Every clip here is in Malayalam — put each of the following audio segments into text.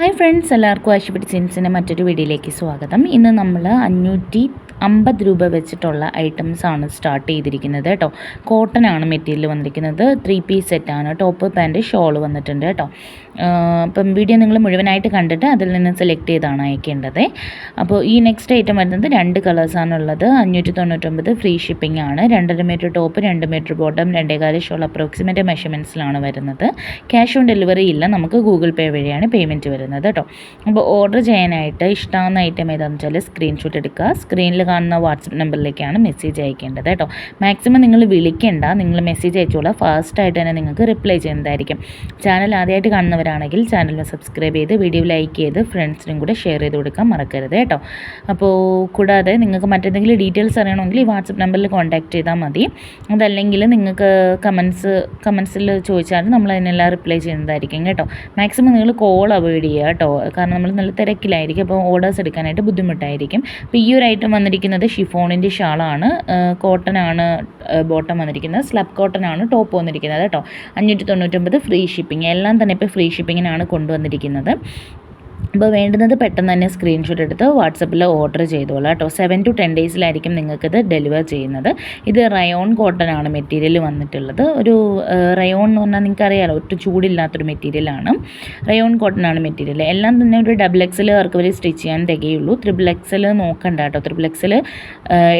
ഹായ് ഫ്രണ്ട്സ്, എല്ലാവർക്കും ആശുപത്രി സിൻസിൻ്റെ മറ്റൊരു വീഡിയോയിലേക്ക് സ്വാഗതം. ഇന്ന് നമ്മൾ 550 രൂപ വെച്ചിട്ടുള്ള ഐറ്റംസ് ആണ് സ്റ്റാർട്ട് ചെയ്തിരിക്കുന്നത് കേട്ടോ. കോട്ടൺ ആണ് മെറ്റീരിയൽ വന്നിരിക്കുന്നത്. 3 പീസ് സെറ്റാണ്. ടോപ്പ് പാൻറ്റ് ഷോൾ വന്നിട്ടുണ്ട് കേട്ടോ. അപ്പം വീഡിയോ നിങ്ങൾ മുഴുവനായിട്ട് കണ്ടിട്ട് അതിൽ നിന്ന് സെലക്ട് ചെയ്താണ് അയക്കേണ്ടത്. അപ്പോൾ ഈ നെക്സ്റ്റ് ഐറ്റം വരുന്നത് 2 കളേഴ്സാണുള്ളത്. 599 ഫ്രീ ഷിപ്പിംഗ് ആണ്. 2.5 metre top, 2 metre bottom, 2.25 shawl approximate മെഷർമെൻറ്റ്സിലാണ് വരുന്നത്. ക്യാഷ് ഓൺ ഡെലിവറി ഇല്ല, നമുക്ക് ഗൂഗിൾ പേ വഴിയാണ് പേയ്മെൻറ്റ് വരുന്നത് കേട്ടോ. അപ്പോൾ ഓർഡർ ചെയ്യാനായിട്ട് ഇഷ്ടമാകുന്ന ഐറ്റം ഏതാണെന്ന് വെച്ചാൽ സ്ക്രീൻഷോട്ട് എടുക്കുക. സ്ക്രീനിൽ കാണുന്ന വാട്സപ്പ് നമ്പറിലേക്കാണ് മെസ്സേജ് അയക്കേണ്ടത് കേട്ടോ. മാക്സിമം നിങ്ങൾ വിളിക്കേണ്ട, നിങ്ങൾ മെസ്സേജ് അയച്ചോളാം. ഫാസ്റ്റായിട്ട് തന്നെ നിങ്ങൾക്ക് റിപ്ലൈ ചെയ്യുന്നതായിരിക്കും. ചാനൽ ആദ്യമായിട്ട് കാണുന്നവരാണെങ്കിൽ ചാനലിന് സബ്സ്ക്രൈബ് ചെയ്ത് വീഡിയോ ലൈക്ക് ചെയ്ത് ഫ്രണ്ട്സിനും കൂടെ ഷെയർ ചെയ്ത് കൊടുക്കാൻ മറക്കരുത് കേട്ടോ. അപ്പോൾ കൂടാതെ നിങ്ങൾക്ക് മറ്റെന്തെങ്കിലും ഡീറ്റെയിൽസ് അറിയണമെങ്കിൽ ഈ വാട്സപ്പ് നമ്പറിൽ കോൺടാക്റ്റ് ചെയ്താൽ മതി. അതല്ലെങ്കിൽ നിങ്ങൾക്ക് കമൻസിൽ ചോദിച്ചാൽ നമ്മൾ അതിനെല്ലാം റിപ്ലൈ ചെയ്യുന്നതായിരിക്കും കേട്ടോ. മാക്സിമം നിങ്ങൾ കോൾ അവോയ്ഡ് ചെയ്യുക കേട്ടോ, കാരണം നമ്മൾ നല്ല തിരക്കിലായിരിക്കും. അപ്പോൾ ഓർഡേഴ്സ് എടുക്കാനായിട്ട് ബുദ്ധിമുട്ടായിരിക്കും. അപ്പോൾ ഈ ഒരു ഐറ്റം വന്നിരിക്കുന്നത് ഷിഫോണിൻ്റെ ഷാളാണ്. കോട്ടൺ ആണ് ബോട്ടം വന്നിരിക്കുന്നത്. സ്ലബ് കോട്ടൺ ആണ് ടോപ്പ് വന്നിരിക്കുന്നത് കേട്ടോ. 599 ഫ്രീ ഷിപ്പിംഗ്. എല്ലാം തന്നെ ഇപ്പോൾ ഫ്രീ ഷിപ്പിങ്ങിനാണ് കൊണ്ടുവന്നിരിക്കുന്നത്. അപ്പോൾ വേണ്ടുന്നത് പെട്ടെന്ന് തന്നെ സ്ക്രീൻഷോട്ട് എടുത്ത് വാട്സപ്പിൽ ഓർഡർ ചെയ്തോളാം കേട്ടോ. 7 to 10 ഡേയ്സിലായിരിക്കും നിങ്ങൾക്കിത് ഡെലിവർ ചെയ്യുന്നത്. ഇത് റയോൺ കോട്ടൺ ആണ് മെറ്റീരിയൽ വന്നിട്ടുള്ളത്. ഒരു റയോൺ എന്ന് പറഞ്ഞാൽ നിങ്ങൾക്കറിയാമല്ലോ, ഒട്ടും ചൂടില്ലാത്തൊരു മെറ്റീരിയലാണ്. റയോൺ കോട്ടൺ ആണ് മെറ്റീരിയൽ. എല്ലാം തന്നെ ഒരു XXL വരെ സ്റ്റിച്ച് ചെയ്യാൻ തികയുള്ളൂ. XXL നോക്കണ്ട കേട്ടോ. XXL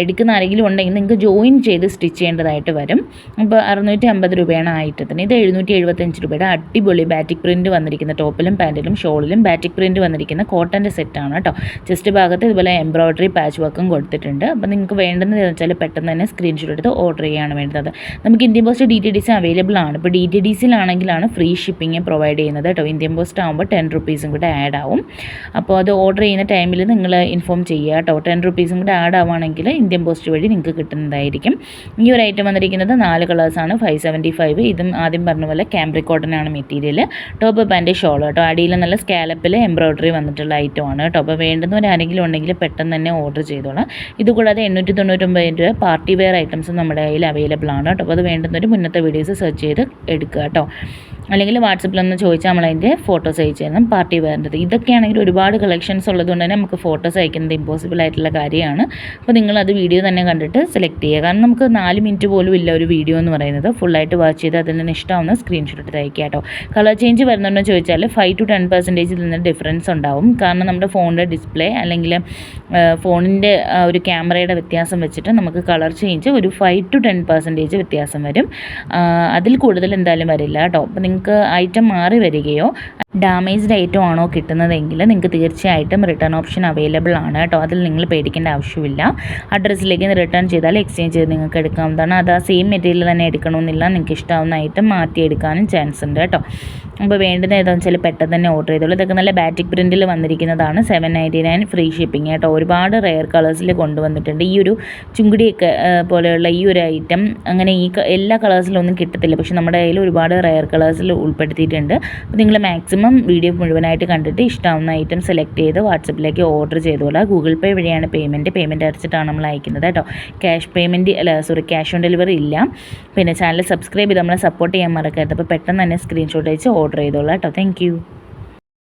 എടുക്കുന്ന ആരെങ്കിലും ഉണ്ടെങ്കിൽ നിങ്ങൾക്ക് ജോയിൻ ചെയ്ത് സ്റ്റിച്ച് ചെയ്യേണ്ടതായിട്ട് വരും. അപ്പോൾ 650 രൂപയാണ് ഐറ്റത്തിന്. ഇത് 775 രൂപയുടെ അടിപൊളി ബാറ്റിക് പ്രിൻറ്റ് വന്നിരിക്കുന്ന ടോപ്പിലും പാൻറ്റിലും ഷോളിലും ബാറ്റിക് പ്രിൻറ്റ് വന്നിരിക്കുന്ന കോട്ടൻ്റെ സെറ്റാണ് കേട്ടോ. ചെസ്റ്റ് ഭാഗത്ത് ഇതുപോലെ എംബ്രോയ്ഡറി പാച്ച് വർക്കും കൊടുത്തിട്ടുണ്ട്. അപ്പോൾ നിങ്ങൾക്ക് വേണ്ടതെന്ന് വെച്ചാൽ പെട്ടെന്ന് തന്നെ സ്ക്രീൻഷോട്ട് എടുത്ത് ഓർഡർ ചെയ്യുകയാണ് വേണ്ടത്. നമുക്ക് ഇന്ത്യൻ പോസ്റ്റ് DTDC അവൈലബിൾ ആണ്. ഇപ്പോൾ DTDCയിലാണെങ്കിലാണ് ഫ്രീ ഷിപ്പിംഗ് പ്രൊവൈഡ് ചെയ്യുന്നത് കേട്ടോ. ഇന്ത്യൻ പോസ്റ്റ് ആകുമ്പോൾ 10 റുപ്പീസും കൂടെ ആഡ് ആവും. അപ്പോൾ അത് ഓർഡർ ചെയ്യുന്ന ടൈമിൽ നിങ്ങൾ ഇൻഫോം ചെയ്യുക കേട്ടോ. 10 റുപ്പീസും കൂടെ ആഡ് ആവുകയാണെങ്കിൽ ഇന്ത്യൻ പോസ്റ്റ് വഴി നിങ്ങൾക്ക് കിട്ടുന്നതായിരിക്കും. ഈ ഒരു ഐറ്റം വന്നിരിക്കുന്നത് 4 കളേഴ്സാണ്. 575. ഇതും ആദ്യം പറഞ്ഞ പോലെ ക്യാമ്പ്രിക് കോട്ടൺ ആണ് മെറ്റീരിയൽ. ടോപ്പ് പാൻറ്റ് ഷോൾ കേട്ടോ. അടിയിൽ നല്ല സ്കാലപ്പിൽ എംബ്രോയ്ഡറി വന്നിട്ടുള്ള ഐറ്റമാണ് കേട്ടോ. അപ്പോൾ വേണ്ടുന്നവർ ആരെങ്കിലും ഉണ്ടെങ്കിൽ പെട്ടെന്ന് തന്നെ ഓർഡർ ചെയ്തോളാം. ഇതുകൂടാതെ 899 രൂപ പാർട്ടി വെയർ ഐറ്റംസ് നമ്മുടെ കയ്യിൽ അവൈലബിൾ ആണ് കേട്ടോ. അപ്പോൾ അത് വേണ്ടുന്നവർ മുന്നത്തെ വീഡിയോസ് സെർച്ച് ചെയ്ത് എടുക്കുക കേട്ടോ. അല്ലെങ്കിൽ വാട്സപ്പിലൊന്ന് ചോദിച്ചാൽ നമ്മളതിൻ്റെ ഫോട്ടോസ് അയച്ചു തരണം. പാർട്ടി വെയറിൻ്റെ ഇതൊക്കെയാണെങ്കിൽ ഒരുപാട് കളക്ഷൻസ് ഉള്ളതുകൊണ്ട് തന്നെ നമുക്ക് ഫോട്ടോസ് അയക്കുന്നത് ഇമ്പോസിബിൾ ആയിട്ടുള്ള കാര്യമാണ്. അപ്പോൾ നിങ്ങളത് വീഡിയോ തന്നെ കണ്ടിട്ട് സെലക്ട് ചെയ്യുക. കാരണം നമുക്ക് 4 മിനിറ്റ് പോലും ഇല്ല ഒരു വീഡിയോ എന്ന് പറയുന്നത്. ഫുള്ളായിട്ട് വാച്ച് ചെയ്ത് അതിൽ നിന്ന് ഇഷ്ടമാവുന്ന സ്ക്രീൻഷോട്ട് എടുത്ത് അയക്കുക കേട്ടോ. കളർ ചേഞ്ച് വരുന്നുണ്ടോ ചോദിച്ചാൽ 5 to 10% ഇതിൽ നിന്ന് ഡിഫറൻസ് ഉണ്ടാവും. കാരണം നമ്മുടെ ഫോണിൻ്റെ ഡിസ്പ്ലേ അല്ലെങ്കിൽ ഫോണിൻ്റെ ഒരു ക്യാമറയുടെ വ്യത്യാസം വെച്ചിട്ട് നമുക്ക് കളർ ചേഞ്ച് ഒരു 5 to 10% വ്യത്യാസം വരും. അതിൽ കൂടുതൽ എന്തായാലും വരില്ല കേട്ടോ. അപ്പോൾ നിങ്ങൾക്ക് ഐറ്റം മാറി വരികയോ ഡാമേജ്ഡ് ഐറ്റം ആണോ കിട്ടുന്നതെങ്കിൽ നിങ്ങൾക്ക് തീർച്ചയായിട്ടും റിട്ടേൺ ഓപ്ഷൻ അവൈലബിൾ ആണ് കേട്ടോ. അതിൽ നിങ്ങൾ പേടിക്കേണ്ട ആവശ്യമില്ല. അഡ്രസ്സിലേക്ക് റിട്ടേൺ ചെയ്താൽ എക്സ്ചേഞ്ച് ചെയ്ത് നിങ്ങൾക്ക് എടുക്കാവുന്നതാണ്. അത് ആ സെയിം മെറ്റീരിയൽ തന്നെ എടുക്കണമെന്നില്ല. നിങ്ങൾക്ക് ഇഷ്ടമാവുന്ന ഐറ്റം മാറ്റിയെടുക്കാനും ചാൻസ് ഉണ്ട് കേട്ടോ. അപ്പോൾ വേണ്ടുന്ന ഏതാണെന്ന് വെച്ചാൽ പെട്ടെന്ന് തന്നെ ഓർഡർ ചെയ്തോളൂ. ഇതൊക്കെ നല്ല ബാറ്റിക് പ്രിൻറ്റിൽ വന്നിരിക്കുന്നതാണ്. 799 ഫ്രീ ഷിപ്പിംഗ് കേട്ടോ. ഒരുപാട് റെയർ കളേഴ്സിൽ കൊണ്ടുവന്നിട്ടുണ്ട്. ഈ ഒരു ചുങ്കിടിയൊക്കെ പോലെയുള്ള ഈ ഒരു ഐറ്റം അങ്ങനെ എല്ലാ കളേഴ്സിലൊന്നും കിട്ടത്തില്ല. പക്ഷേ നമ്മുടെ കയ്യിൽ ഒരുപാട് റെയർ കളേഴ്സിൽ ഉൾപ്പെടുത്തിയിട്ടുണ്ട്. അപ്പോൾ നിങ്ങൾ മാക്സിമം വീഡിയോ മുഴുവനായിട്ട് കണ്ടിട്ട് ഇഷ്ടമാവുന്ന ഐറ്റം സെലക്ട് ചെയ്ത് വാട്സപ്പിലേക്ക് ഓർഡർ ചെയ്തോളാം. ഗൂഗിൾ പേ വഴിയാണ് പേയ്മെൻറ്റ് അടച്ചിട്ടാണ് നമ്മൾ അയക്കുന്നത് കേട്ടോ. ക്യാഷ് ഓൺ ഡെലിവറി ഇല്ല. പിന്നെ ചാനൽ സബ്സ്ക്രൈബ് ചെയ്ത് നമ്മളെ സപ്പോർട്ട് ചെയ്യാൻ മറക്കരുത്. അപ്പോൾ പെട്ടെന്ന് തന്നെ സ്ക്രീൻഷോട്ട് അയച്ച് ഓർഡർ ചെയ്തോളാം കേട്ടോ. താങ്ക്